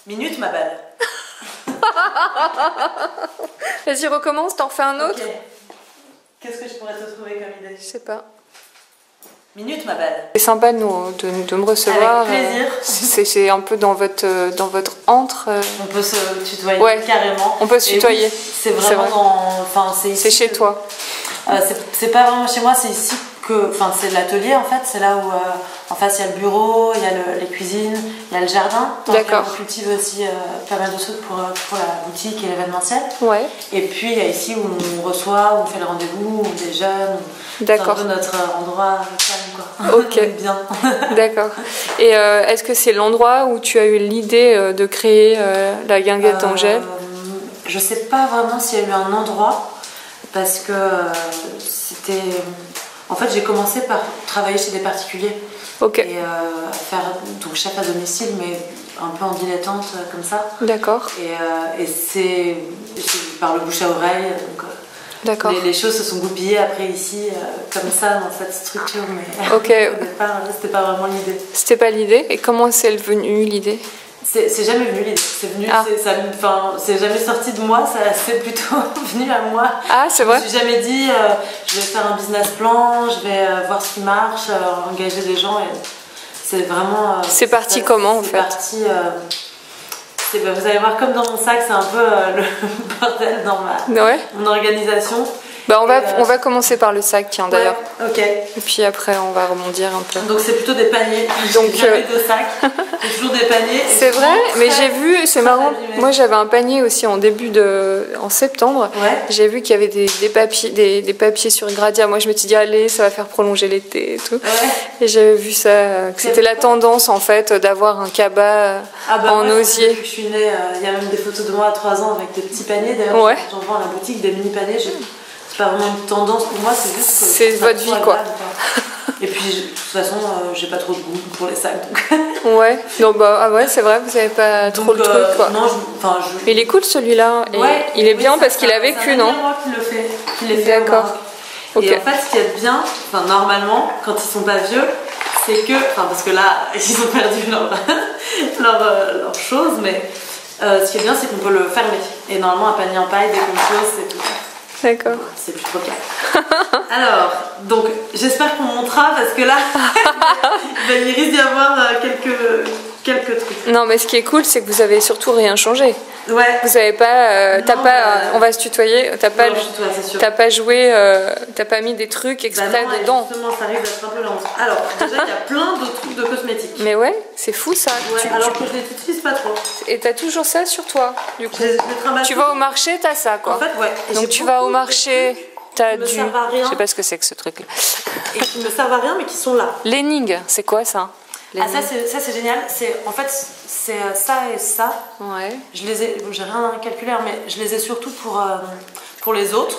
Minute, ma balle. Vas-y, recommence, t'en fais un autre. Okay. Qu'est-ce que je pourrais te trouver comme idée? Je sais pas. Minute, ma balle. C'est sympa de me recevoir. Avec plaisir. C'est un peu dans votre antre. On peut se tutoyer carrément. On peut se tutoyer. C'est vraiment dans... Enfin, c'est chez toi. C'est pas vraiment chez moi, c'est ici que... Enfin, c'est l'atelier en fait, c'est là où en face il y a le bureau, il y a les cuisines, il y a le jardin. D'accord. On cultive aussi pas mal de trucs pour la boutique et l'événementiel. Ouais. Et puis il y a ici où on reçoit, où on fait le rendez-vous, où des jeunes. D'accord. C'est un peu notre endroit calme, quoi. Ok. Bien. D'accord. Et est-ce que c'est l'endroit où tu as eu l'idée de créer la guinguette d'Angèle? Je sais pas vraiment s'il y a eu un endroit, parce que c'était... En fait, j'ai commencé par travailler chez des particuliers. Ok. Et faire donc chef à domicile, mais un peu en dilettante comme ça. D'accord. Et c'est par le bouche à oreille. D'accord. Les choses se sont goupillées après ici, comme ça, dans cette structure. Mais ok. Au départ, c'était pas vraiment l'idée. C'était pas l'idée? Et comment c'est venu l'idée? C'est jamais venu l'idée. C'est venu, c'est jamais sorti de moi, c'est plutôt venu à moi. Ah, c'est vrai? Je me suis jamais dit, je vais faire un business plan, je vais voir ce qui marche, engager des gens. C'est vraiment. C'est parti comment en fait? C'est parti. Vous allez voir, comme dans mon sac, c'est un peu le bordel dans mon organisation. Bah on va commencer par le sac, tiens, d'ailleurs. Ouais, ok. Et puis après, on va rebondir un peu. Donc c'est plutôt des paniers. Donc jamais de sacs, c'est toujours des paniers. C'est vrai, mais j'ai vu, c'est marrant. Moi, j'avais un panier aussi en septembre. Ouais. J'ai vu qu'il y avait des papiers sur Gradia. Moi, je me suis dit, allez, ça va faire prolonger l'été et tout. Ouais. Et j'avais vu ça, que c'était la tendance en fait d'avoir un cabas en osier. Depuis que je suis née, il y a même des photos de moi à 3 ans avec des petits paniers. D'ailleurs, j'en vends à la boutique des mini paniers. C'est pas vraiment une tendance pour moi, c'est juste que c'est votre vie quoi. Et puis de toute façon, j'ai pas trop de goût pour les sacs. Donc... ouais, donc c'est vrai, vous avez pas trop le truc quoi. Non, mais il est cool celui-là. Ouais, il est bien parce qu'il a vécu, non? C'est moi qui le fait. D'accord. Okay. Et en fait, ce qui est bien, normalement, quand ils sont pas vieux, c'est que, parce que là, ils ont perdu leur chose, mais ce qui est bien, c'est qu'on peut le fermer. Et normalement, un panier en paille, dès qu'on le pose, c'est tout. D'accord. C'est plus trop calme. Alors, donc, j'espère qu'on montera parce que là, il risque d'y avoir quelques trucs. Non, mais ce qui est cool, c'est que vous avez surtout rien changé. Ouais. Vous avez pas, on va se tutoyer. T'as pas joué, t'as pas mis des trucs exprès dedans. Justement, ça risque d'être un peu lent. Alors, déjà, il y a plein de trucs de cosmétiques. Mais ouais, c'est fou ça. Ouais, alors que je les utilise pas trop. Et t'as toujours ça sur toi, du coup. Tu vas au marché, t'as ça quoi. En fait, ouais. Donc tu vas au marché. T'as du... Je sais pas ce que c'est que ce truc là. Et qui me servent à rien mais qui sont là. Lening, c'est quoi ça? Ça c'est génial, en fait c'est ça et ça. Ouais. J'ai rien calculé mais je les ai surtout pour les autres.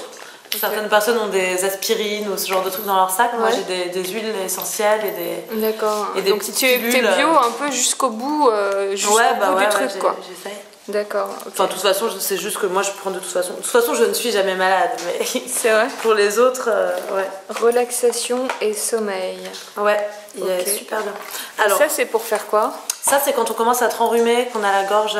Okay. Certaines personnes ont des aspirines ou ce genre de trucs dans leur sac. Ouais. Moi j'ai des huiles essentielles et des. D'accord. Et des donc t'es bio un peu jusqu'au bout, du truc quoi. J'essaye. D'accord. Okay. Enfin, de toute façon, c'est juste que moi je prends de toute façon. De toute façon, je ne suis jamais malade, mais c'est vrai. Pour les autres, ouais. Relaxation et sommeil. Ouais, il est super bien. Alors, ça, c'est pour faire quoi? Ça, c'est quand on commence à être enrhumé, qu'on a la gorge.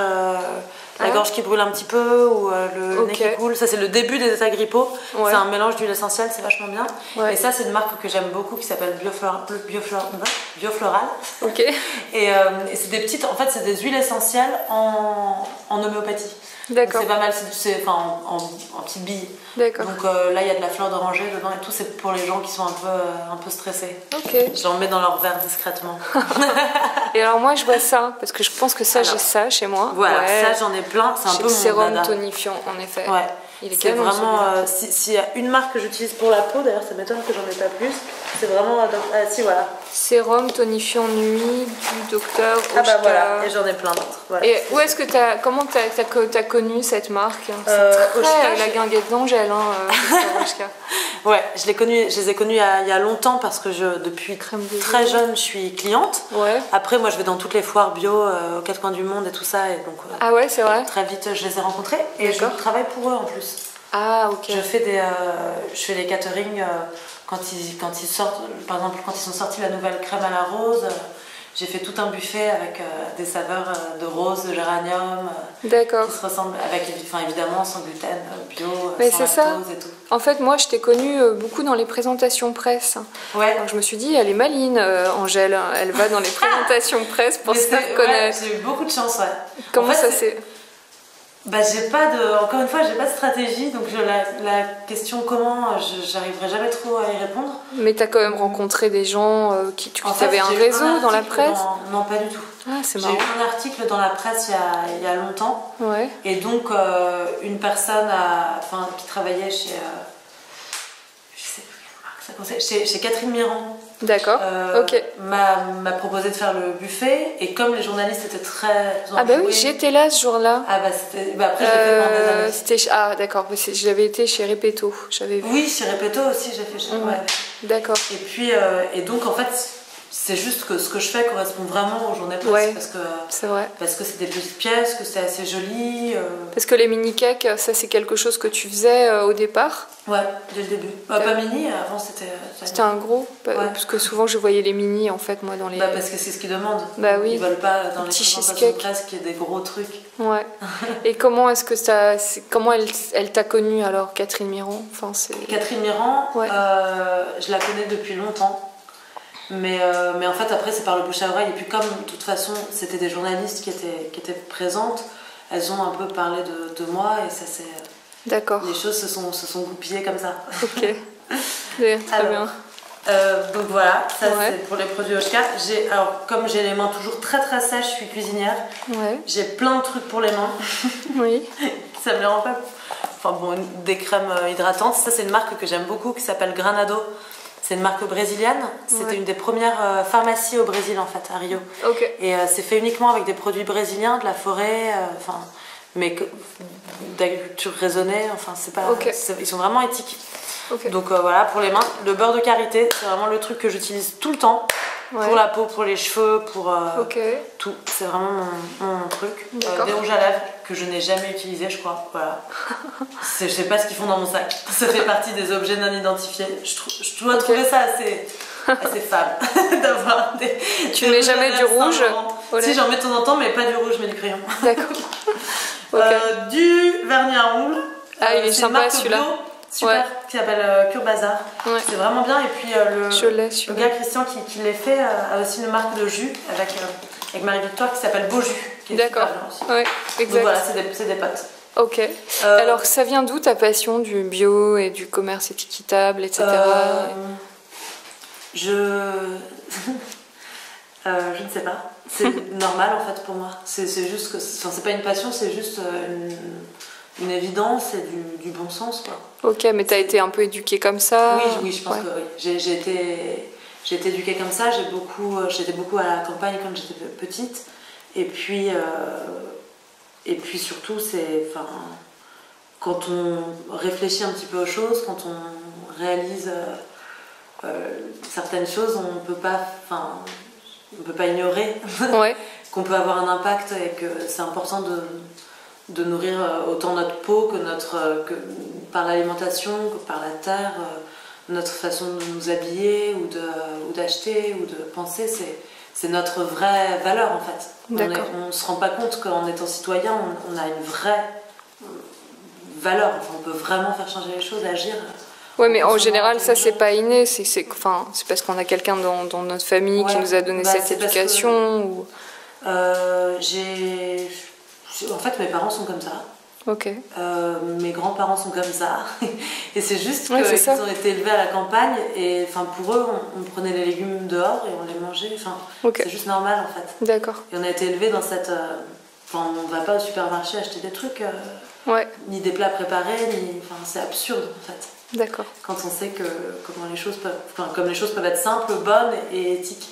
La gorge qui brûle un petit peu ou le nez qui coule, ça c'est le début des états grippaux. Ouais. C'est un mélange d'huile essentielle, c'est vachement bien. Ouais. Et ça c'est une marque que j'aime beaucoup qui s'appelle Biofloral. Ok. Et c'est des petites, en fait c'est des huiles essentielles en homéopathie. D'accord. C'est pas mal, c'est en petites billes. D'accord. Donc là il y a de la fleur d'oranger dedans et tout, c'est pour les gens qui sont un peu stressés. Ok. Je leur mets dans leur verre discrètement. Et alors moi je vois ça, parce que je pense que ça j'ai ça chez moi. Voilà, ça j'en ai plein, c'est un peu mon sérum tonifiant en effet. Ouais. C'est vraiment, s'il y a une marque que j'utilise pour la peau, d'ailleurs ça m'étonne que j'en ai pas plus, c'est vraiment, si voilà. Sérum tonifiant nuit du docteur Oshka. Ah bah voilà, et j'en ai plein d'autres. Voilà. Et où est-ce que comment t'as connu cette marque? C'est très la guinguette d'Angèle, Oshka. Ouais, je les ai connus il y a longtemps parce que depuis très jeune je suis cliente. Ouais. Après moi je vais dans toutes les foires bio aux quatre coins du monde et tout ça et donc. Ah ouais, c'est vrai. Très vite je les ai rencontrés et je travaille pour eux en plus. Ah ok. Je fais des caterings quand ils sortent, par exemple quand ils ont sorti la nouvelle crème à la rose, j'ai fait tout un buffet avec des saveurs de rose, de géranium, d'accord, qui se ressemblent, avec évidemment sans gluten, bio, mais sans c'est ça. lactose et tout. En fait, moi, je t'ai connue beaucoup dans les présentations presse. Ouais. Donc, je me suis dit, elle est maline, Angèle. Elle va dans les présentations presse pour se faire connaître. Ouais, j'ai eu beaucoup de chance, ouais. Comment ça s'est... Bah, encore une fois, j'ai pas de stratégie, donc la question comment, j'arriverai jamais trop à y répondre. Mais t'as quand même rencontré des gens qui avaient un réseau dans la presse? Non, pas du tout. Ah, c'est marrant. J'ai eu un article dans la presse il y a longtemps. Ouais. Et donc, une personne qui travaillait chez... je sais plus quelle marque ça conseille, chez Catherine Mirand. D'accord, ok. M'a proposé de faire le buffet. Et comme les journalistes étaient très... Ah bah oui, j'étais là ce jour-là. Ah bah après, j'ai fait pendant des années. Ah d'accord, j'avais été chez Repetto. Oui, chez Repetto aussi, j'ai fait chez... Ouais. D'accord. Et puis, et donc en fait... C'est juste que ce que je fais correspond vraiment aux journées presse, ouais, c'est vrai. Parce que c'est des petites pièces, que c'est assez joli. Parce que les mini-cakes, ça c'est quelque chose que tu faisais au départ? Ouais, dès le début. Pas mini, avant c'était... C'était un gros ouais. Parce que souvent je voyais les mini en fait, moi dans les... parce que c'est ce qu'ils demandent. Bah oui. Ils veulent pas dans les présentations presse qu'il y ait des gros trucs. Ouais. Et comment est-ce que ça... Comment elle t'a connue alors, Catherine Mirand? Catherine Mirand, ouais. Je la connais depuis longtemps. Mais en fait après c'est par le bouche à oreille et puis comme de toute façon c'était des journalistes qui étaient présentes, elles ont un peu parlé de moi et ça c'est... D'accord. Les choses se sont goupillées comme ça. Ok, très bien. Donc voilà, ça c'est pour les produits Oshka. Alors comme j'ai les mains toujours très très sèches, je suis cuisinière, j'ai plein de trucs pour les mains. Oui. Ça me les rend pas... Enfin bon, des crèmes hydratantes, ça c'est une marque que j'aime beaucoup qui s'appelle Granado. C'est une marque brésilienne. C'était une des premières pharmacies au Brésil en fait, à Rio. Okay. Et c'est fait uniquement avec des produits brésiliens, de la forêt, mais d'agriculture raisonnée. Enfin, c'est pas. Ils sont vraiment éthiques. Okay. Donc voilà, pour les mains, le beurre de karité, c'est vraiment le truc que j'utilise tout le temps. Pour la peau, pour les cheveux, pour tout. C'est vraiment mon truc. Des rouges à lèvres que je n'ai jamais utilisé, je crois. Voilà. Je sais pas ce qu'ils font dans mon sac. Ça fait partie des objets non identifiés. Je dois trouver ça assez femme d'avoir des... Tu mets jamais du rouge? Si, j'en mets de temps en temps, mais pas du rouge, mais du crayon. D'accord. Du vernis à ongles. Ah, il est sympa celui-là. Super, qui s'appelle Cure Bazar. Ouais. C'est vraiment bien. Et puis le gars Christian qui les fait a aussi une marque de jus avec Marie-Victoire qui s'appelle Beau Jus. D'accord. Ouais, exact. Donc voilà, c'est des potes. Ok. Alors ça vient d'où ta passion du bio et du commerce équitable, etc. Je ne sais pas. C'est normal en fait pour moi. C'est juste que... Enfin, c'est pas une passion, c'est juste une évidence et du bon sens, quoi. Ok, mais t'as été un peu éduquée comme ça? Oui, je pense que oui. J'ai été éduquée comme ça. J'étais beaucoup à la campagne quand j'étais petite. Et puis surtout, quand on réfléchit un petit peu aux choses, quand on réalise certaines choses, on peut pas ignorer qu'on peut avoir un impact et que c'est important de nourrir autant notre peau que par l'alimentation, que par la terre, notre façon de nous habiller ou d'acheter ou de penser, c'est notre vraie valeur en fait. On ne se rend pas compte qu'en étant citoyen, on a une vraie valeur. Enfin, on peut vraiment faire changer les choses, agir. Oui, mais en général, ça, c'est pas inné. C'est parce qu'on a quelqu'un dans notre famille qui nous a donné cette éducation. En fait, mes parents sont comme ça. Ok. Mes grands-parents sont comme ça. Et c'est juste qu'ils ont été élevés à la campagne. Et pour eux, on prenait les légumes dehors et on les mangeait. C'est juste normal, en fait. D'accord. Et on a été élevés dans cette... on ne va pas au supermarché acheter des trucs, ni des plats préparés, c'est absurde, en fait. D'accord. Quand on sait comme les choses peuvent être simples, bonnes et éthiques.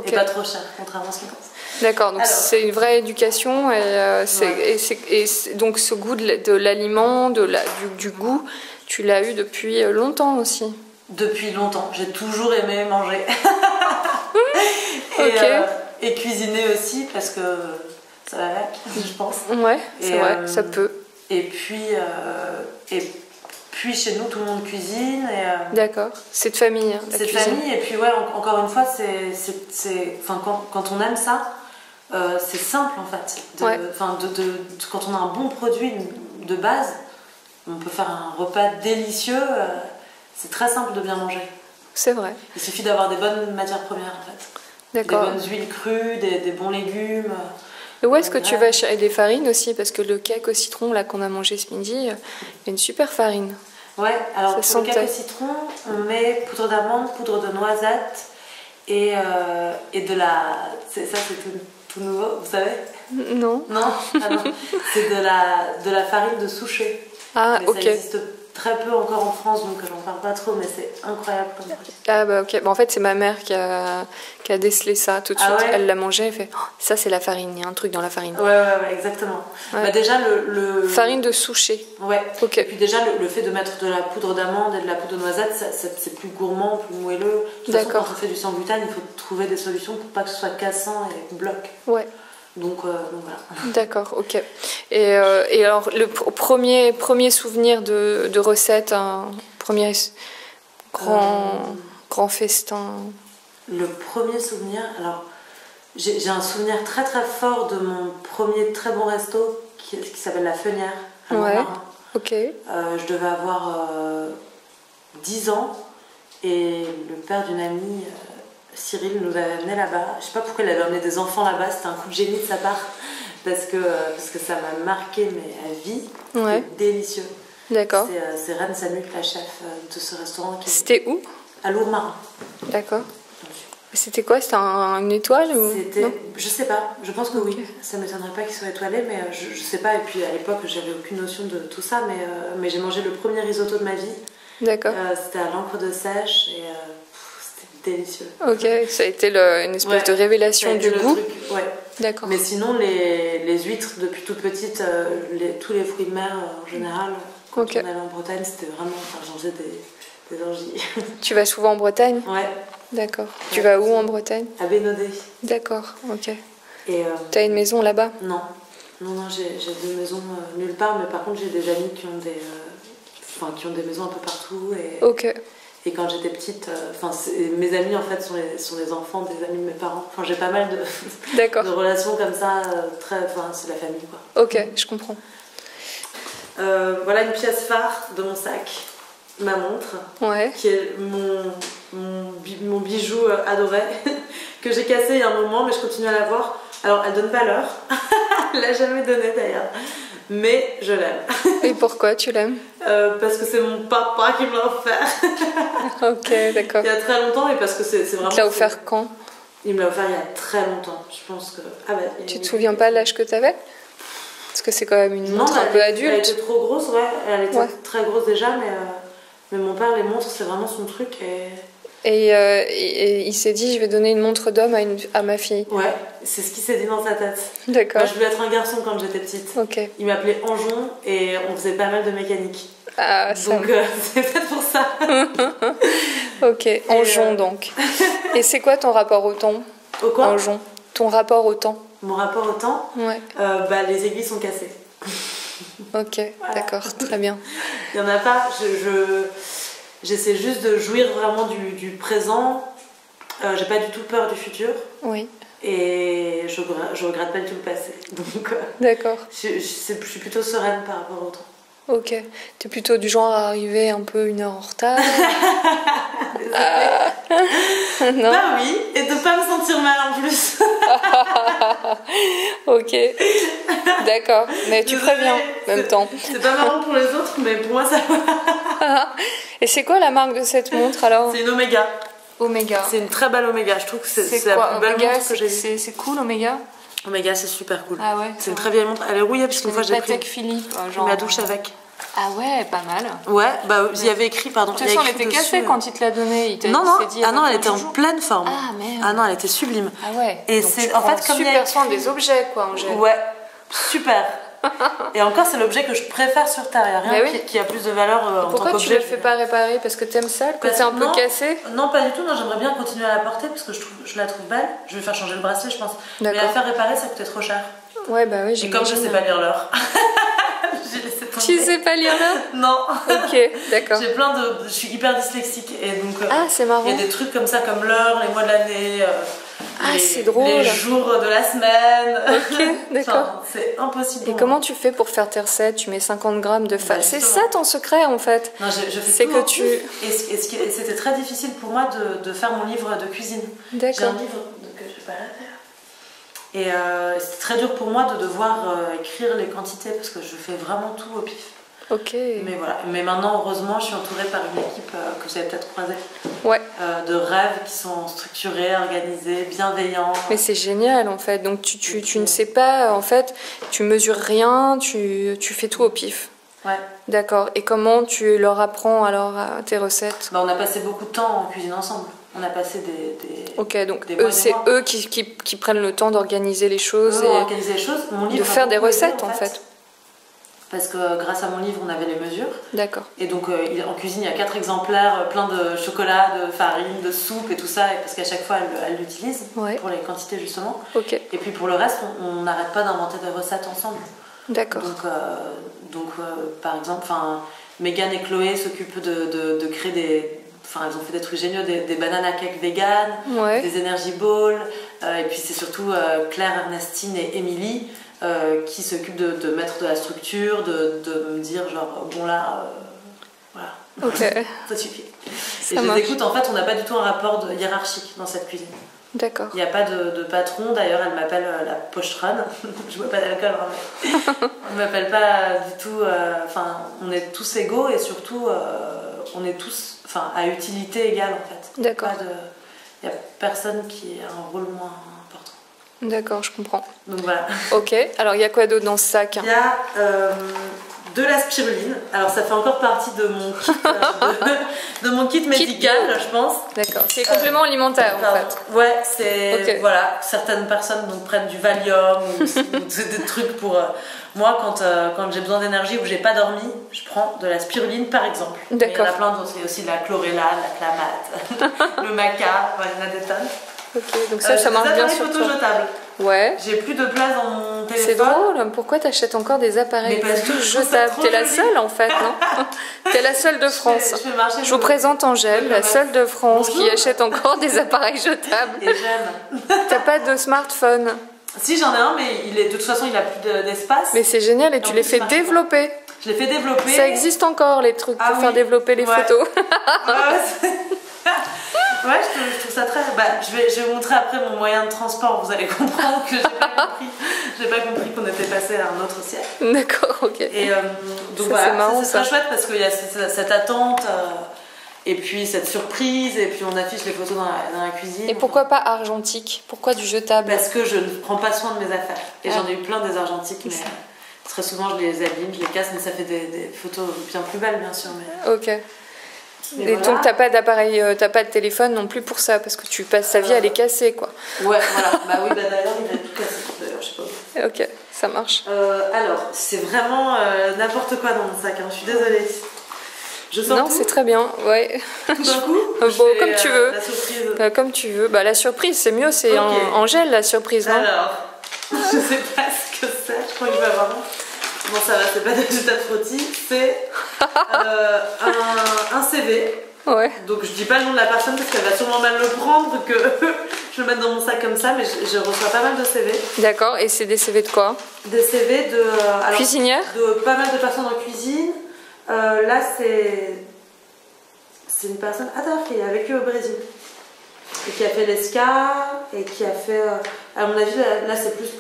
Et pas trop chères, contrairement à ce qu'on pense. D'accord, donc c'est une vraie éducation et donc ce goût de l'aliment, du goût, tu l'as eu depuis longtemps aussi? Depuis longtemps, j'ai toujours aimé manger. Et cuisiner aussi parce que ça va avec, je pense. Ouais, c'est vrai, ça peut. Et puis Puis chez nous, tout le monde cuisine. D'accord, c'est de famille. Hein, c'est de famille, et puis ouais, encore une fois, quand on aime ça, c'est simple en fait. Quand on a un bon produit de base, on peut faire un repas délicieux. C'est très simple de bien manger. C'est vrai. Il suffit d'avoir des bonnes matières premières en fait. D'accord. Des bonnes huiles crues, des bons légumes. Et où est-ce que tu vas acheter des farines aussi? Parce que le cake au citron là qu'on a mangé ce midi, il y a une super farine. Ouais, alors pour le cake au citron, on met poudre d'amande, poudre de noisette et de la... c'est tout nouveau, vous savez? Non. Non, ah non. C'est de la farine de souchet. Ah, mais ok. Ça existe très peu encore en France, donc j'en parle pas trop, mais c'est incroyable comme truc. Ah bah ok, en fait c'est ma mère qui a décelé ça tout de suite. Ouais. Elle l'a mangé, elle fait ça c'est la farine, il y a un truc dans la farine. Ouais, exactement. Ouais. Bah déjà farine de souchet. Ouais. Ok. Et puis déjà le fait de mettre de la poudre d'amande et de la poudre de noisette, c'est plus gourmand, plus moelleux. De toute façon, quand on fait du sans gluten, il faut trouver des solutions pour pas que ce soit cassant et bloque. Ouais. Donc voilà. D'accord, ok. Et alors, le premier souvenir de recette, un premier grand festin? Le premier souvenir, alors j'ai un souvenir très très fort de mon premier très bon resto qui s'appelle La Fenière à Montmartre. Ok. Je devais avoir 10 ans et le père d'une amie... Cyril nous avait amené là-bas. Je sais pas pourquoi il avait amené des enfants là-bas. C'était un coup de génie de sa part parce que ça m'a marqué à vie. Ouais. C'était délicieux. D'accord. C'est Reine Samut, la chef de ce restaurant. C'était où? À Lourmarin. D'accord. C'était quoi? C'était une étoile ou... Je sais pas. Je pense que oui. Ça m'étonnerait pas qu'il soit étoilé, mais je sais pas. Et puis à l'époque, j'avais aucune notion de tout ça, mais j'ai mangé le premier risotto de ma vie. D'accord. C'était à l'encre de sèche et délicieux. Ok, ça a été une espèce de révélation du goût. Ouais. D'accord. Mais sinon, les huîtres, depuis toute petite, tous les fruits de mer en général, quand on allait en Bretagne, c'était vraiment... j'en faisais des orgies. Tu vas souvent en Bretagne? Ouais. D'accord. Tu vas où en Bretagne? À Bénodet. D'accord, ok. Et t'as une maison là-bas? Non, j'ai des maisons nulle part, mais par contre, j'ai des amis qui ont des maisons un peu partout. Ok. Et quand j'étais petite, mes amis en fait sont les enfants des amis de mes parents. Enfin, j'ai pas mal de relations comme ça, c'est la famille quoi. Ok, je comprends. Voilà une pièce phare de mon sac, ma montre, qui est mon bijou adoré, que j'ai cassé il y a un moment, mais je continue à l'avoir. Alors elle donne pas l'heure, elle l'a jamais donné d'ailleurs. Mais je l'aime. Et pourquoi tu l'aimes? Parce que c'est mon papa qui me l'a offert. Ok, d'accord. Il y a très longtemps, et parce que c'est vraiment... Il te l'a offert quand? Il me l'a offert il y a très longtemps. Je pense que... Tu te souviens pas l'âge que t'avais? Parce que c'est quand même une montre un peu adulte. Elle était trop grosse, ouais. Elle était très grosse déjà, mais mon père, les montres, c'est vraiment son truc. Et il s'est dit, je vais donner une montre d'homme à ma fille. Ouais, c'est ce qui s'est dit dans sa tête. D'accord. Je voulais être un garçon quand j'étais petite. Ok. Il m'appelait Anjon et on faisait pas mal de mécanique. Ah, donc c'est peut-être pour ça. Ok, Anjon donc. Et c'est quoi ton rapport au temps? Au quoi? Anjon. Ton rapport au temps? Mon rapport au temps? Ouais. Les aiguilles sont cassées. Ok, voilà. D'accord, très bien. Il y en a pas, j'essaie juste de jouir vraiment du présent. J'ai pas du tout peur du futur. Oui. Et je regrette pas du tout le passé. Donc, d'accord. Je suis plutôt sereine par rapport au temps. Ok. T'es plutôt du genre à arriver un peu 1 heure en retard? Non. Bah oui, et de pas me sentir mal en plus. Ok. D'accord. Mais tu préviens en même temps. C'est pas marrant pour les autres, mais pour moi ça va. Et c'est quoi la marque de cette montre alors? C'est une Omega. Omega. C'est une très belle Omega. Je trouve que c'est la plus belle montre que j'ai vue. C'est cool Omega. Omega, c'est super cool. Ah ouais. C'est une très vieille montre. Elle est rouillée parce qu'une fois j'ai pris. Patek Philippe. Ma douche avec. Ah ouais, pas mal. Ouais, bah il y avait écrit, pardon. De toute façon, elle était cassée quand il te l'a donnée. Non, elle était en pleine forme. Ah merde. Ah non, elle était sublime. Ah ouais. Et c'est en fait comme super soin des objets, quoi, Angèle. Ouais, super. Et encore, c'est l'objet que je préfère sur Terre. Il n'y a rien qui a plus de valeur en tant qu'objet. Pourquoi tu ne le fais pas réparer? Parce que t'aimes ça, le côté un peu cassé? Non, pas du tout. J'aimerais bien continuer à la porter parce que je la trouve belle. Je vais faire changer le bracelet, je pense. Mais la faire réparer, ça coûtait trop cher. Ouais, bah oui, et comme je sais pas lire l'heure, j'ai laissé tomber. Tu sais pas lire là? Non. Ok, d'accord. Je suis hyper dyslexique et donc c'est marrant. il y a des trucs comme ça comme l'heure, les mois de l'année, c'est drôle. Les jours de la semaine. Ok, d'accord. Enfin, c'est impossible. Et comment tu fais pour faire tes recettes? Tu mets 50 grammes de farine. C'est ça ton secret en fait? Non, je fais c'est tout que tu. Et c'était très difficile pour moi de faire mon livre de cuisine. D'accord. J'ai un livre que je vais pas la faire. Et c'était très dur pour moi de devoir écrire les quantités parce que je fais vraiment tout au pif. Ok. Mais voilà. Mais maintenant, heureusement, je suis entourée par une équipe que vous avez peut-être croisée. Ouais. De rêves qui sont structurés, organisés, bienveillants. Mais c'est génial en fait. Donc tu ne sais pas, en fait, tu mesures rien, tu fais tout au pif. Ouais. D'accord. Et comment tu leur apprends alors tes recettes? On a passé beaucoup de temps en cuisine ensemble. On a passé Ok, donc c'est eux qui prennent le temps d'organiser les choses. Organiser les choses. Mon livre de faire des recettes en fait. Parce que grâce à mon livre, on avait les mesures. D'accord. Et donc, en cuisine, il y a 4 exemplaires, plein de chocolat, de farine, de soupe et tout ça, parce qu'à chaque fois, elle l'utilise pour les quantités, justement. Ok. Et puis, pour le reste, on n'arrête pas d'inventer des recettes ensemble. D'accord. Donc par exemple, Megan et Chloé s'occupent de créer des... elles ont fait des trucs géniaux, des banana cake vegan, des energy balls. Et puis, c'est surtout Claire, Ernestine et Émilie qui s'occupent de mettre de la structure, de me dire genre bon là voilà, ça suffit. Et je les écoute, en fait on n'a pas du tout un rapport hiérarchique dans cette cuisine. D'accord. Il n'y a pas de patron, d'ailleurs elle m'appelle la pochetronne, je bois pas d'alcool mais on ne m'appelle pas du tout, on est tous égaux et surtout on est tous à utilité égale en fait. D'accord. Il n'y a personne qui a un rôle moins important. D'accord, je comprends. Donc voilà. Ok, alors il y a quoi d'autre dans ce sac? Il y a de la spiruline. Alors ça fait encore partie de mon kit, de mon kit médical, je pense. D'accord, c'est complément alimentaire en fait. Ouais, c'est... Voilà, certaines personnes prennent du Valium ou des trucs pour... Moi, quand j'ai besoin d'énergie ou j'ai pas dormi, je prends de la spiruline par exemple. D'accord. Il y en a plein d'autres, il y a aussi de la chlorella, de la clamate, le maca, il y en a des tonnes. Ok, donc ça marche bien sur toi. Photos jetables. Ouais. J'ai plus de place dans mon téléphone. C'est drôle, pourquoi t'achètes encore des appareils photos jetables? T'es la seule en fait, non? T'es la seule de France. Je vous présente Angèle, la seule de France qui achète encore des appareils jetables. Et j'aime. T'as pas de smartphone? Si, j'en ai un, mais de toute façon il a plus d'espace. Mais c'est génial, et tu les fais développer. Je les fais développer. Ça existe encore les trucs pour faire développer les photos. Ouais, je trouve ça très... je vais vous montrer après mon moyen de transport, vous allez comprendre que j'ai pas compris qu'on était passé à un autre siècle. D'accord, ok. Et donc voilà, c'est très chouette parce qu'il y a cette attente, et puis cette surprise, et puis on affiche les photos dans la cuisine. Et pourquoi pas argentique? Pourquoi du jetable? Parce que je ne prends pas soin de mes affaires. Et j'en ai eu plein des argentiques, mais très souvent je les abîme, je les casse, mais ça fait des photos bien plus belles, bien sûr. Mais... Ok. Et donc t'as pas d'appareil, t'as pas de téléphone non plus pour ça, parce que tu passes ta vie à les casser, quoi. Ouais, voilà. D'ailleurs il a tout cassé. D'ailleurs, je sais pas. Ok, ça marche. Alors, c'est vraiment n'importe quoi dans mon sac, hein. Je suis désolée. Je sors non, c'est très bien, ouais. Tout d'un coup, comme tu veux. La surprise. Comme tu veux. La surprise, c'est mieux, c'est Angèle la surprise, non? Alors, je sais pas ce que c'est, je crois que je vais avoir... Bon, ça va, c'est pas des résultats de frottis, c'est un CV. Ouais. Donc je dis pas le nom de la personne parce qu'elle va sûrement mal le prendre, que je le mette dans mon sac comme ça, mais je reçois pas mal de CV. D'accord, et c'est des CV de quoi? Des CV de... cuisinière? De pas mal de personnes en cuisine. Là, c'est une personne qui a vécu au Brésil. Et qui a fait l'ESCA, et qui a fait... à mon avis, là c'est plus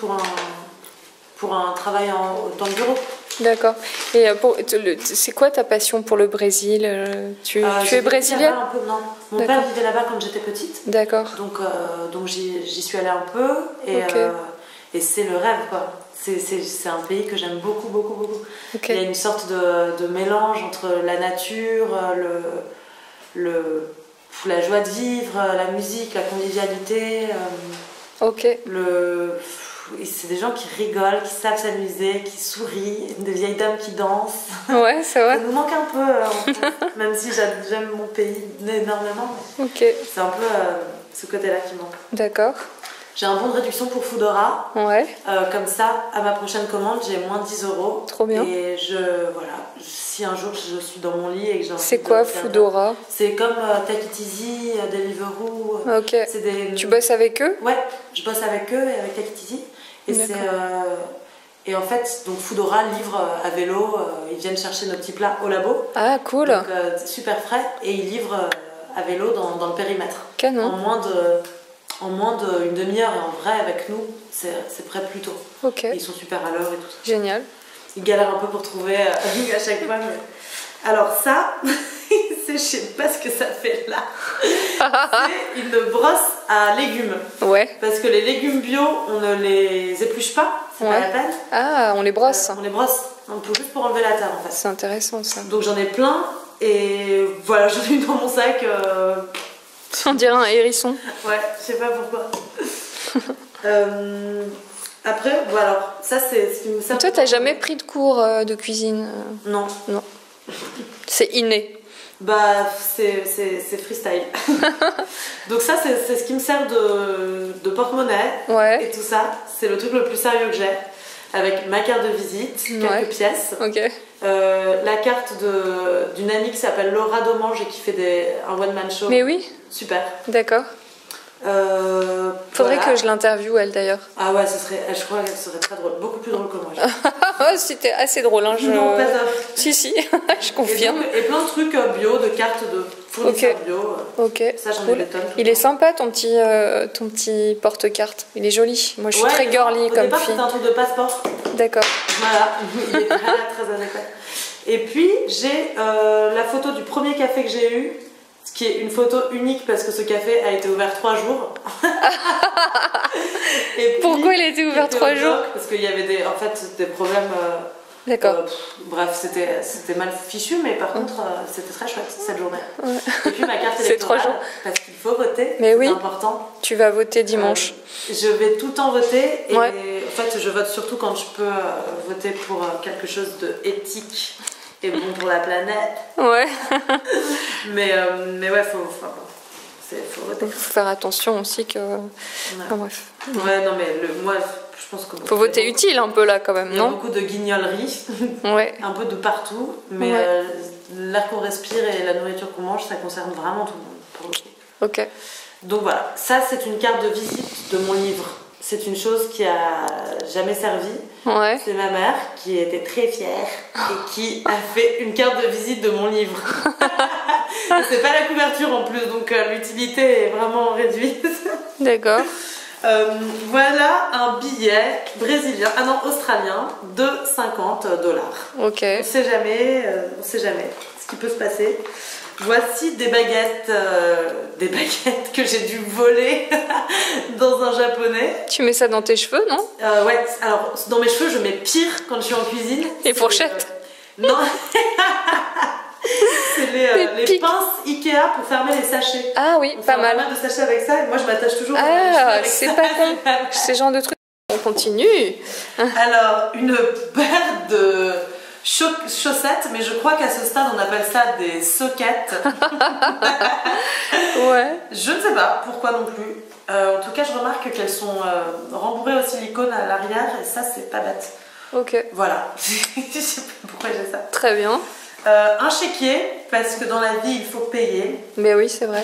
pour un travail dans le bureau. D'accord. Et c'est quoi ta passion pour le Brésil? Tu es brésilienne? Un peu, non. Mon père vivait là-bas quand j'étais petite. D'accord. Donc j'y suis allée un peu. Et c'est le rêve, quoi. C'est un pays que j'aime beaucoup, beaucoup, beaucoup. Okay. Il y a une sorte de mélange entre la nature, la joie de vivre, la musique, la convivialité. C'est des gens qui rigolent, qui savent s'amuser, qui sourient, des vieilles dames qui dansent. Ouais, c'est vrai. Ça nous manque un peu, même si j'aime mon pays énormément. Ok. C'est un peu ce côté-là qui manque. D'accord. J'ai un bon de réduction pour Foodora. Ouais. Comme ça, à ma prochaine commande, j'ai moins 10 €. Trop bien. Et voilà, si un jour je suis dans mon lit et que j'ai... C'est quoi Foodora? C'est comme Take It Easy, Deliveroo. Ok. Tu bosses avec eux? Ouais, je bosse avec eux et avec Take It Easy. Et en fait, donc Foodora livre à vélo, ils viennent chercher nos petits plats au labo. Ah, cool. Donc super frais. Et ils livrent à vélo dans le périmètre. Canon. En moins d'une demi-heure. Et en vrai, avec nous, c'est prêt plus tôt. Ok. Et ils sont super à l'heure et tout ça. Génial. Ils galèrent un peu pour trouver à chaque fois. Mais... Alors ça, je sais pas ce que ça fait là. C'est une brosse à légumes. Ouais. Parce que les légumes bio, on ne les épluche pas. C'est pas la peine. Ah, on les brosse. On les brosse. Juste pour enlever la terre en fait. C'est intéressant ça. Donc j'en ai plein. Et voilà, j'en ai eu dans mon sac. On dirait un hérisson. Ouais, je sais pas pourquoi. Après, voilà, alors, ça c'est ce qui me sert. Toi, t'as jamais pris de cours de cuisine? Non. Non. C'est inné. Bah, c'est freestyle. Donc ça, c'est ce qui me sert de porte-monnaie et tout ça. C'est le truc le plus sérieux que j'ai. Avec ma carte de visite, quelques pièces. Ok. La carte d'une amie qui s'appelle Laura Domange et qui fait un one-man show. Mais oui. Super. D'accord. Faudrait que je l'interviewe, elle d'ailleurs. Ah ouais, je crois qu'elle serait très drôle, beaucoup plus drôle que moi. C'était assez drôle, hein. Non, pas ça. Si, je confirme. Et plein de trucs bio, de cartes de fournisseurs bio. Ok. Ça, j'en ai des tonnes. Il est sympa ton petit porte-carte. Il est joli. Moi, je suis très girly comme fille. C'était un truc de passeport. D'accord. Voilà, il est très adéquat. Et puis, j'ai la photo du premier café que j'ai eu. Ce qui est une photo unique parce que ce café a été ouvert 3 jours. Et puis, pourquoi il a été ouvert 3 jours? Parce qu'il y avait des problèmes. D'accord. Bref, c'était mal fichu, mais par contre, c'était très chouette cette journée. Ouais. Et puis ma carte c'est 3 jours. Parce qu'il faut voter. Mais oui. C'est important. Tu vas voter dimanche. Je vais tout le temps voter. Et en fait, je vote surtout quand je peux voter pour quelque chose de éthique. Et bon pour la planète. Ouais. mais ouais, faut voter. Il faut faire attention aussi que. Ouais. Enfin, bref. Ouais, non, mais moi, je pense que. Faut voter utile un peu là quand même, non? Il y a beaucoup de guignoleries. Ouais. Un peu de partout. Mais l'air qu'on respire et la nourriture qu'on mange, ça concerne vraiment tout le monde, pour le coup. Ok. Donc voilà, ça c'est une carte de visite de mon livre. C'est une chose qui a jamais servi. Ouais. C'est ma mère qui était très fière et qui a fait une carte de visite de mon livre. C'est pas la couverture en plus, donc l'utilité est vraiment réduite. D'accord. Voilà un billet brésilien, australien de 50 $. Ok. On sait jamais ce qui peut se passer. Voici des baguettes que j'ai dû voler dans un japonais. Tu mets ça dans tes cheveux, non? Ouais, alors dans mes cheveux, je mets pire quand je suis en cuisine. Les fourchettes? Non. C'est les pinces Ikea pour fermer les sachets. Ah oui, pas mal. On fait pas mal de sachets avec ça et moi je m'attache toujours. Ah, c'est pas con. C'est ce genre de truc. On continue. Alors, une paire de chaussettes, mais je crois qu'à ce stade on appelle ça des soquettes. Ouais. Je ne sais pas pourquoi non plus. En tout cas, je remarque qu'elles sont rembourrées au silicone à l'arrière et ça, c'est pas bête. Ok. Voilà. Je sais pas pourquoi j'ai ça. Très bien. Un chéquier, parce que dans la vie, il faut payer. Mais oui, c'est vrai.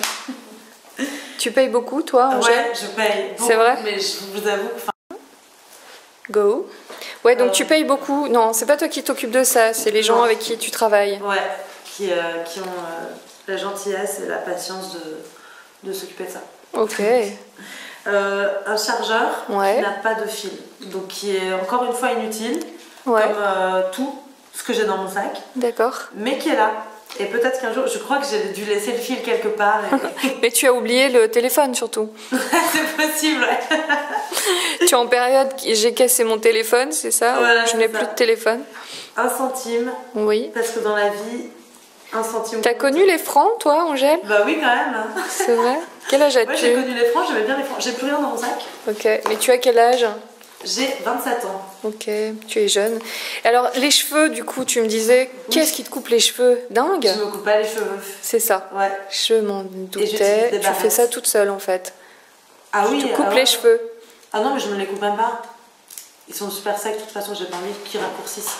Tu payes beaucoup, toi, Angèle? Ouais, je paye beaucoup. C'est vrai? Mais je vous avoue que... Go. Ouais, donc tu payes beaucoup. Non, c'est pas toi qui t'occupes de ça, c'est les gens avec qui tu travailles. Ouais, qui ont la gentillesse et la patience de s'occuper de ça. Ok. Un chargeur qui n'a pas de fil, donc qui est encore une fois inutile, comme tout ce que j'ai dans mon sac. D'accord. Mais qui est là. Et peut-être qu'un jour, je crois que j'ai dû laisser le fil quelque part. Mais tu as oublié le téléphone surtout. C'est possible, ouais. Tu es en période, j'ai cassé mon téléphone, c'est ça? Voilà, je n'ai plus de téléphone. 1 centime. Oui. Parce que dans la vie, 1 centime. T'as connu les francs, toi, Angèle? Bah oui, quand même. C'est vrai? Quel âge as-tu? Ouais, j'ai connu les francs, j'aimais bien les francs. J'ai plus rien dans mon sac. Ok, mais tu as quel âge? J'ai 27 ans. Ok, tu es jeune. Alors, les cheveux, du coup, tu me disais, qu'est-ce qui te coupe les cheveux? Dingue? Je me coupe pas les cheveux. C'est ça. Ouais. Je m'en doutais. Tu fais ça toute seule, en fait. Ah oui? Tu te coupes les cheveux. Ah non, mais je me les coupe même pas. Ils sont super secs, de toute façon, j'ai pas envie qu'ils raccourcissent.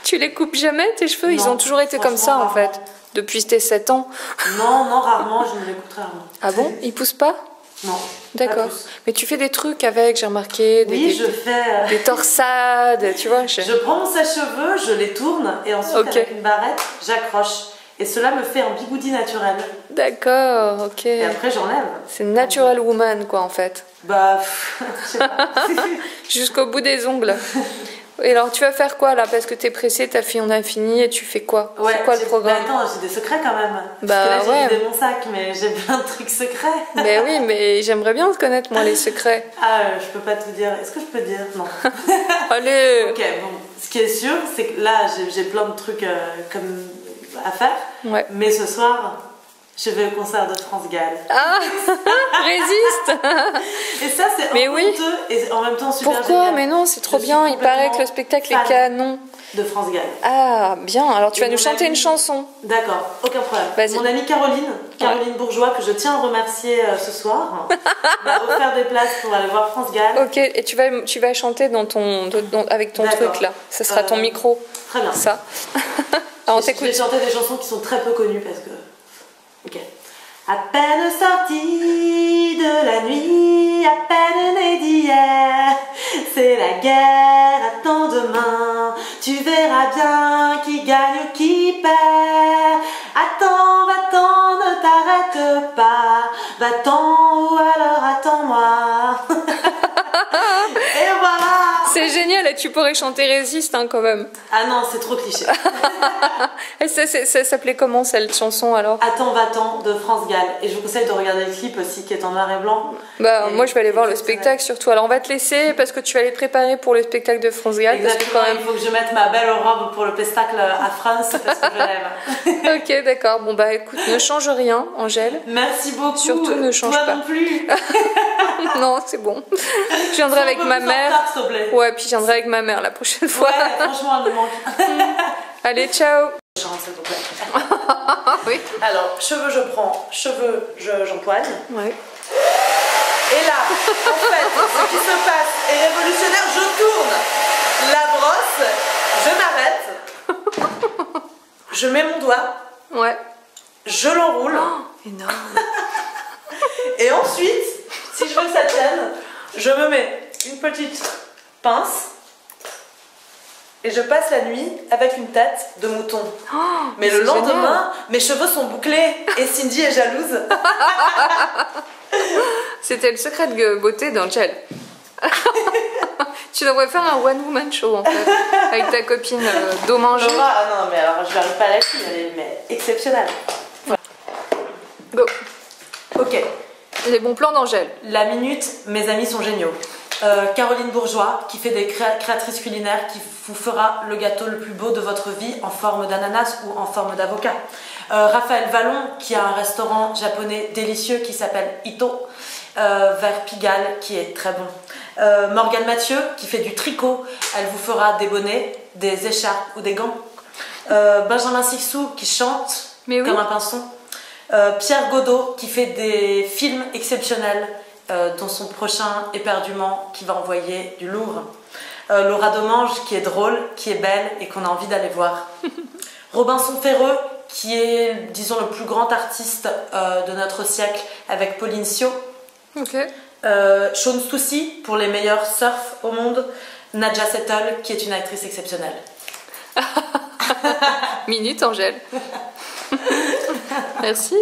Tu les coupes jamais, tes cheveux? Ils ont toujours été comme ça, rarement. En fait, depuis tes 7 ans. Non, rarement, je me les coupe très rarement. Ah bon? Ils poussent pas? Non. D'accord. Mais tu fais des trucs avec, j'ai remarqué. Oui, je fais... Des torsades, tu vois. Je prends mon sèche-cheveux, je les tourne, et ensuite, avec une barrette, j'accroche. Et cela me fait un bigoudi naturel. D'accord, ok. Et après, j'enlève. C'est natural woman, quoi, en fait. Bah, je sais pas. Jusqu'au bout des ongles. Et alors, tu vas faire quoi, là? Parce que t'es pressée, ta fille en a fini, et tu fais quoi? Ouais, c'est quoi le programme? Bah, attends, j'ai des secrets quand même. Bah, parce que là, j'ai vidé mon sac, mais j'ai plein de trucs secrets. Mais oui, mais j'aimerais bien te connaître, moi, les secrets. Ah, je peux pas tout dire. Est-ce que je peux dire? Non. Allez. Ok, bon. Ce qui est sûr, c'est que là, j'ai plein de trucs à faire. Ouais. Mais ce soir, je vais au concert de France Gall. Ah, résiste. Et ça, c'est un peu honteux et en même temps super Pourquoi? génial. Mais non, c'est trop bien. Il paraît que le spectacle est canon. De France Gall. Ah, bien. Alors, tu vas nous chanter une chanson. D'accord, aucun problème. Vas-y. Mon amie Caroline Bourgeois, que je tiens à remercier ce soir, m'a offert des places pour aller voir France Gall. Ok, et tu vas chanter avec ton truc là. Ce sera ton micro. Très bien. Ça. Alors, je vais chanter des chansons qui sont très peu connues parce que... Ok. À peine sortie de la nuit, à peine née d'hier, c'est la guerre à tant de mains, tu verras bien qui gagne ou qui perd. Attends, va-t'en, ne t'arrête pas, va-t'en ou alors attends-moi. Et voilà. C'est génial, et tu pourrais chanter Résiste hein, quand même. Ah non, c'est trop cliché. Et ça s'appelait comment cette chanson alors? Attends, va-t'en de France Gall. Et je vous conseille de regarder le clip aussi qui est en noir et blanc. Bah, moi je vais aller voir le spectacle surtout. Alors on va te laisser parce que tu vas aller te préparer pour le spectacle de France Gall. Exactement, parce que quand même... il faut que je mette ma belle robe pour le spectacle à France parce que je lève. Ok, d'accord. Bon bah écoute, ne change rien, Angèle. Merci beaucoup. Surtout ne change Toi pas. non plus. Non, c'est bon. Je viendrai avec ma mère. Retard, s'il te plaît. Ouais, puis je viendrai avec ma mère la prochaine fois. Ouais, franchement, elle me manque. Allez, ciao. S'il te plaît. Oui. Alors, cheveux, je prends. Cheveux, j'empoigne. Ouais. Et là, en fait, ce qui se passe est révolutionnaire. Je tourne la brosse, je m'arrête, je mets mon doigt, ouais. Je l'enroule. Oh, énorme. Et ensuite, si je veux que ça tienne, je me mets une petite pince et je passe la nuit avec une tête de mouton. Oh, mais le lendemain, mes cheveux sont bouclés et Cindy est jalouse. C'était le secret de beauté d'Angel. Tu devrais faire un one woman show en fait, avec ta copine Domingue. Ah non, mais alors je n'arrive pas à la fille, elle est exceptionnelle. Voilà. Go. Ok. Les bons plans d'Angèle. La minute, mes amis sont géniaux. Caroline Bourgeois, qui fait des créatrices culinaires, qui vous fera le gâteau le plus beau de votre vie en forme d'ananas ou en forme d'avocat. Raphaël Vallon, qui a un restaurant japonais délicieux qui s'appelle Ito, vers Pigalle, qui est très bon. Morgane Mathieu, qui fait du tricot, elle vous fera des bonnets, des écharpes ou des gants. Benjamin Sixou, qui chante comme un pinson. Pierre Godot, qui fait des films exceptionnels, dont son prochain éperdument qui va envoyer du lourd. Laura Domange, qui est drôle, qui est belle et qu'on a envie d'aller voir. Robinson Ferreux, qui est, disons, le plus grand artiste de notre siècle, avec Pauline Sio. Okay. Shaun Stoussi, pour les meilleurs surf au monde. Nadja Settle, qui est une actrice exceptionnelle. Minute, Angèle. Merci.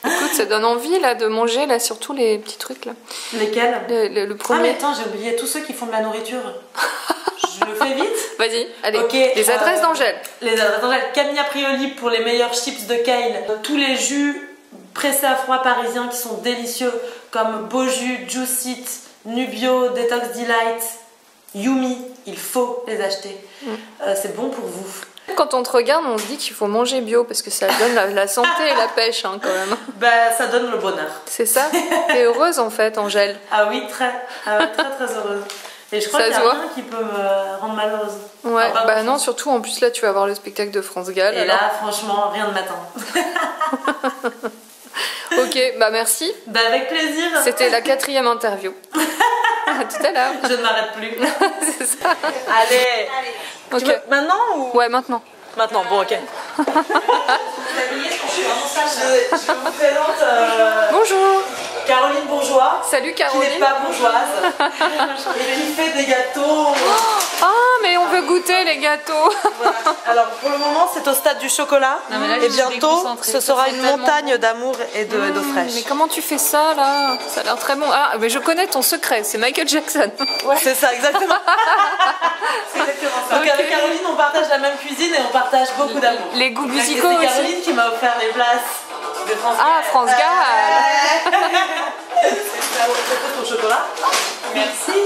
Écoute, ça donne envie là de manger là, surtout les petits trucs là. Lesquels? Le premier. Ah mais attends, j'ai oublié tous ceux qui font de la nourriture. Je le fais vite. Vas-y, allez. Okay, les adresses d'Angèle. Les adresses d'Angèle. Camilla Prioli pour les meilleurs chips de kale. Tous les jus pressés à froid parisiens qui sont délicieux, comme Beau Jus, Juice It, Nubio, Detox Delight, Yumi. Il faut les acheter. C'est bon pour vous. Quand on te regarde, on se dit qu'il faut manger bio parce que ça donne la santé et la pêche hein, quand même. Bah, ça donne le bonheur. C'est ça. T'es heureuse en fait, Angèle. Ah oui, très heureuse. Et je crois qu'il y a rien qui peut me rendre malheureuse. Ouais, enfin, bah non, surtout en plus là tu vas voir le spectacle de France Gall. Et alors... là, franchement, rien ne m'attend. Ok, Ok, bah merci. Bah avec plaisir. C'était la 4e interview. À tout à l'heure. Je ne m'arrête plus. C'est ça. Allez. Ok. Maintenant ou... Ouais, maintenant. Maintenant, bon, ok. Je vous présente Bonjour. Caroline Bourgeois. Salut Caroline. Qui n'est pas bourgeoise. Et qui fait des gâteaux. Ah, mais on veut goûter les gâteaux. Voilà. Alors pour le moment, c'est au stade du chocolat. Non, là, et bientôt, ce sera une montagne d'amour et d'eau fraîche. Mais comment tu fais ça là? Ça a l'air très bon. Ah, mais je connais ton secret, c'est Michael Jackson. Ouais. C'est ça, exactement. C'est exactement ça. Donc avec Caroline, on partage la même cuisine et on partage beaucoup d'amour. Les goûts musicaux aussi. C'est Caroline qui m'a offert les places de France Gall. Ah, France Gall. C'est ton chocolat. Merci.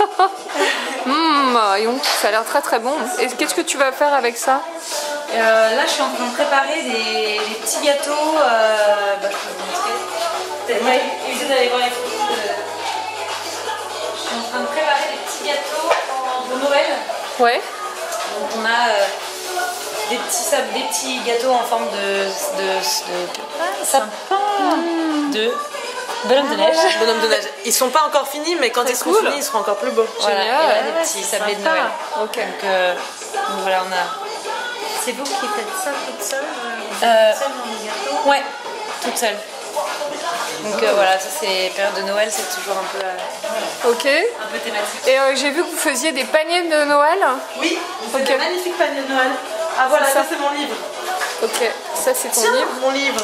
Ça a l'air très très bon. Et qu'est-ce que tu vas faire avec ça? Là, je suis en train de préparer des petits gâteaux. Je peux vous montrer. Ouais, évitez d'aller voir les photos. Je suis en train de préparer des petits gâteaux de Noël. Ouais. Donc, on a des petits gâteaux en forme de sapin. De bonhomme de neige. Bonhomme de neige. Ils sont pas encore finis, mais quand ils seront finis, ils seront encore plus beaux. Voilà, et là, des petits sablés de Noël. Ok. Donc voilà, on a. C'est vous qui faites ça toute seule seule dans les gâteaux? Ouais, toute seule. Donc voilà, ça c'est période de Noël, c'est toujours un peu Ok. un peu thématique. Et j'ai vu que vous faisiez des paniers de Noël. Oui, on fait des magnifiques paniers de Noël. Ah voilà, ça c'est mon livre. Ok, ça c'est ton livre. Mon livre.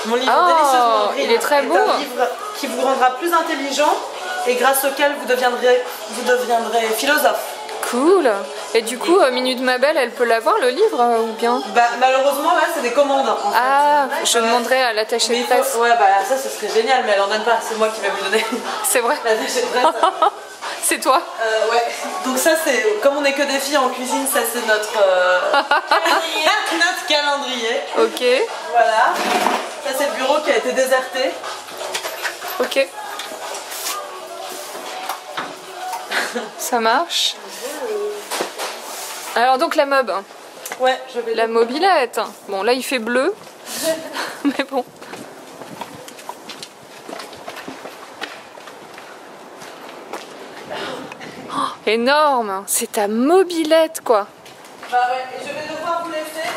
Mon livre délicieusement gris. Il est très beau. Un livre qui vous rendra plus intelligent et grâce auquel vous deviendrez philosophe. Cool. Et du coup, Minute Ma Belle, elle peut l'avoir le livre ou bien? Bah, malheureusement là c'est des commandes en fait. Ah, je demanderai à l'attaché de presse. Ouais bah ça ce serait génial mais elle en donne pas, c'est moi qui vais vous donner. C'est vrai. L'attaché de presse. C'est toi? Ouais. Donc ça c'est, comme on n'est que des filles en cuisine, ça c'est notre notre calendrier. Ok. Voilà. Ça c'est le bureau qui a été déserté. Ok. Ça marche. Alors donc la mob. Ouais, je vais. La mobilette. Bon là il fait bleu. Mais bon. Oh, énorme. C'est ta mobilette quoi. Bah ouais, et je vais devoir vous laisser.